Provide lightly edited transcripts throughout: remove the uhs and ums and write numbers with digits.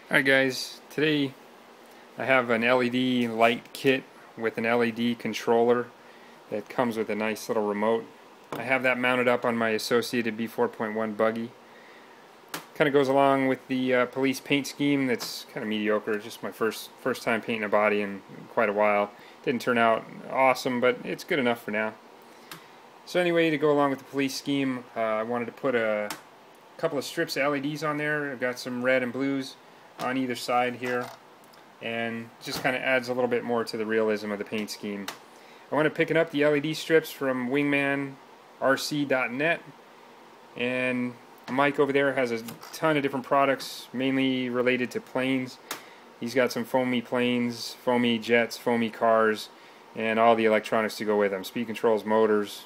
Alright guys, today I have an LED light kit with an LED controller that comes with a nice little remote. I have that mounted up on my associated B4.1 buggy. Kind of goes along with the police paint scheme that's kind of mediocre. It's just my first time painting a body in quite a while. Didn't turn out awesome, but it's good enough for now. So anyway, to go along with the police scheme, I wanted to put a couple of strips of LEDs on there. I've got some red and blues on either side here, and just kind of adds a little bit more to the realism of the paint scheme. I want to picking up the LED strips from Wingman RC.net, and Mike over there has a ton of different products mainly related to planes. He's got some foamy planes, foamy jets, foamy cars, and all the electronics to go with them. Speed controls, motors,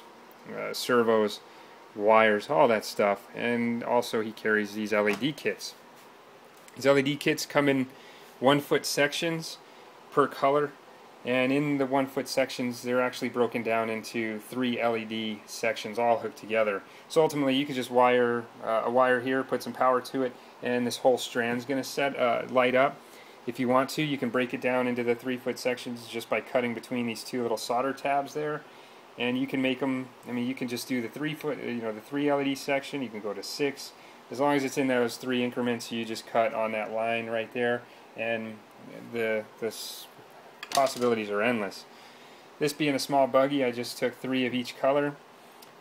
servos, wires, all that stuff. And also he carries these LED kits. These LED kits come in 1 foot sections per color, and in the 1 foot sections they're actually broken down into 3 LED sections all hooked together. So ultimately you can just wire a wire here, put some power to it, and this whole strand's going to light up. If you want to, you can break it down into the 3 foot sections just by cutting between these 2 little solder tabs there, and you can make them. I mean, you can just do the 3 foot, the 3 LED section. You can go to 6. As long as it's in those 3 increments, you just cut on that line right there, and the possibilities are endless. This being a small buggy, I just took 3 of each color.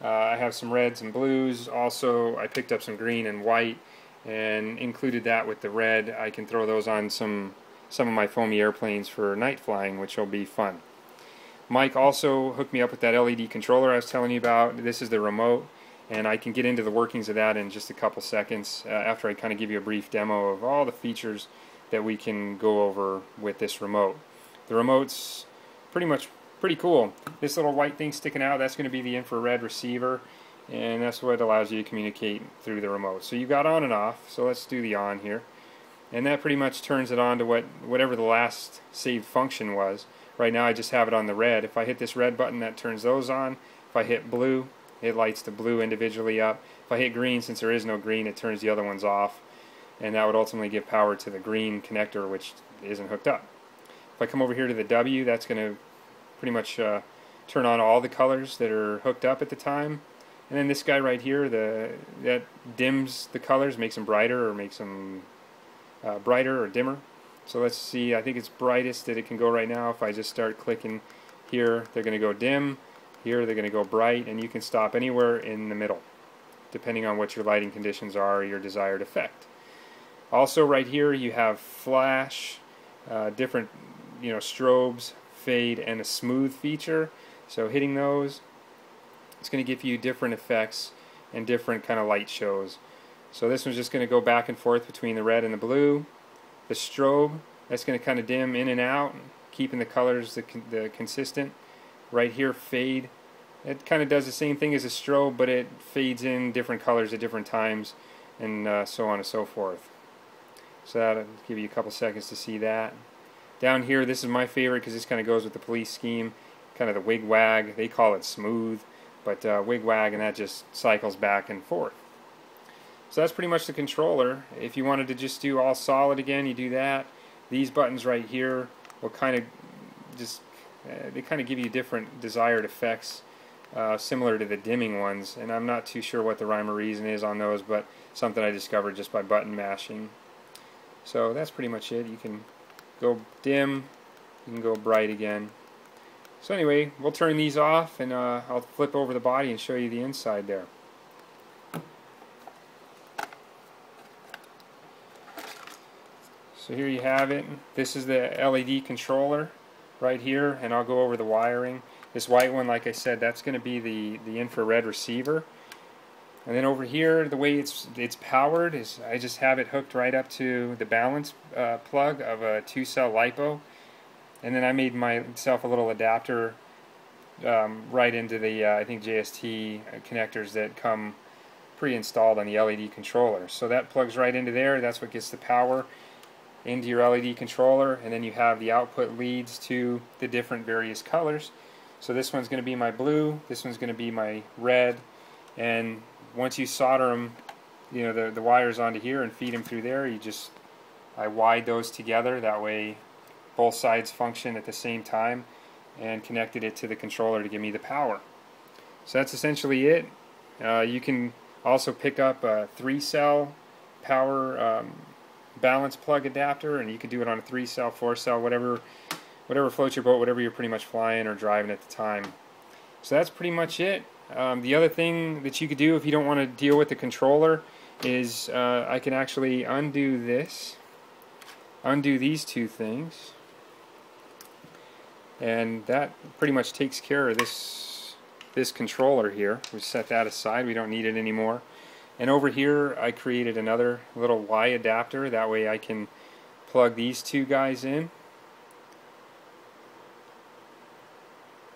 I have some reds and blues. Also, I picked up some green and white and included that with the red. I can throw those on some of my foamy airplanes for night flying, which will be fun. Mike also hooked me up with that LED controller I was telling you about. This is the remote, and I can get into the workings of that in just a couple seconds after I kind of give you a brief demo of all the features that we can go over with this remote. The remote's pretty cool. This little white thing sticking out, that's going to be the infrared receiver, and that's what allows you to communicate through the remote. So you've got on and off, so let's do the on here. And that pretty much turns it on to whatever the last saved function was. Right now I just have it on the red. If I hit this red button, that turns those on. If I hit blue, it lights the blue individually up. If I hit green, since there is no green, it turns the other ones off, and that would ultimately give power to the green connector, which isn't hooked up. If I come over here to the W, that's going to pretty much turn on all the colors that are hooked up at the time. And then this guy right here, that dims the colors, makes them brighter or makes them brighter or dimmer. So let's see, I think it's brightest that it can go right now. If I just start clicking here, they're going to go dim. Here they're going to go bright, and you can stop anywhere in the middle, depending on what your lighting conditions are or your desired effect. Also right here you have flash, different strobes, fade, and a smooth feature. So hitting those, it's going to give you different effects and different kind of light shows. So this one's just going to go back and forth between the red and the blue. The strobe, that's going to kind of dim in and out, keeping the colors the consistent. Right here, fade, it kind of does the same thing as a strobe, but it fades in different colors at different times, and so on and so forth. So that'll give you a couple seconds to see that. Down here, this is my favorite because this kind of goes with the police scheme, kind of the wig wag. They call it smooth, but wig wag, and that just cycles back and forth. So that's pretty much the controller. If you wanted to just do all solid again, you do that. These buttons right here will kind of just they kind of give you different desired effects, similar to the dimming ones, and I'm not too sure what the rhyme or reason is on those, but something I discovered just by button mashing. So that's pretty much it. You can go dim, you can go bright again. So anyway, we'll turn these off, and I'll flip over the body and show you the inside there. So here you have it. This is the LED controller right here, and I'll go over the wiring. This white one, like I said, that's going to be the infrared receiver. And then over here, the way it's powered is I just have it hooked right up to the balance plug of a 2-cell LiPo, and then I made myself a little adapter right into the I think JST connectors that come pre-installed on the LED controller. So that plugs right into there. That's what gets the power into your LED controller, and then you have the output leads to the different various colors. So this one's going to be my blue, this one's going to be my red, and once you solder them, the wires onto here and feed them through there, you just I wired those together, that way both sides function at the same time, and connected it to the controller to give me the power. So that's essentially it. You can also pick up a 3-cell power balance plug adapter, and you can do it on a 3-cell, 4-cell, whatever floats your boat, whatever you're pretty much flying or driving at the time. So that's pretty much it. The other thing that you could do if you don't want to deal with the controller is I can actually undo these two things, and that pretty much takes care of this controller here. We set that aside, we don't need it anymore. And over here I created another little Y adapter, that way I can plug these two guys in.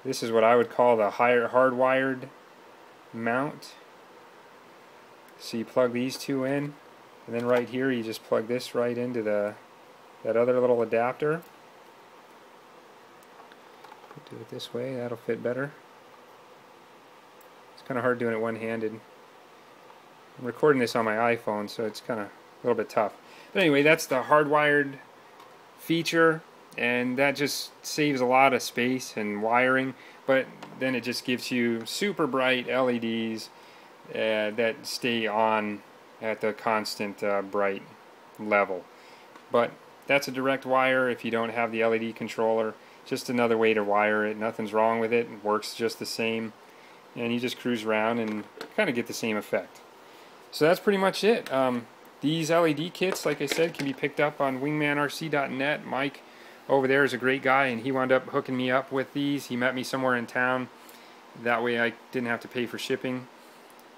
This is what I would call the hardwired mount. So you plug these two in, and then right here you just plug this right into that other little adapter. Do it this way, that'll fit better. It's kind of hard doing it one-handed. I'm recording this on my iPhone, so it's kind of a little bit tough. But anyway, that's the hardwired feature, and that just saves a lot of space and wiring, but then it just gives you super bright LEDs that stay on at the constant bright level. But that's a direct wire if you don't have the LED controller. Just another way to wire it. Nothing's wrong with it. It works just the same, and you just cruise around and kind of get the same effect. So that's pretty much it. These LED kits, like I said, can be picked up on wingmanrc.net. Mike over there is a great guy, and he wound up hooking me up with these. He met me somewhere in town. That way I didn't have to pay for shipping.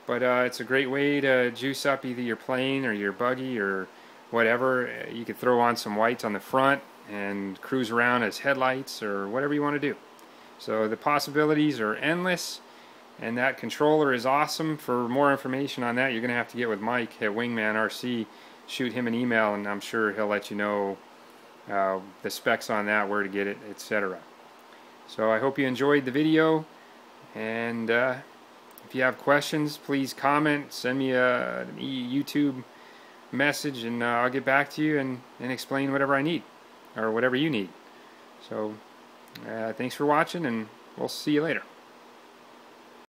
But it's a great way to juice up either your plane or your buggy or whatever. You could throw on some whites on the front and cruise around as headlights or whatever you want to do. So the possibilities are endless, and that controller is awesome. For more information on that, you're going to have to get with Mike at Wingman RC. Shoot him an email, and I'm sure he'll let you know the specs on that, where to get it, etc. So I hope you enjoyed the video, and if you have questions, please comment, send me a YouTube message, and I'll get back to you and explain whatever I need, or whatever you need. So thanks for watching, and we'll see you later.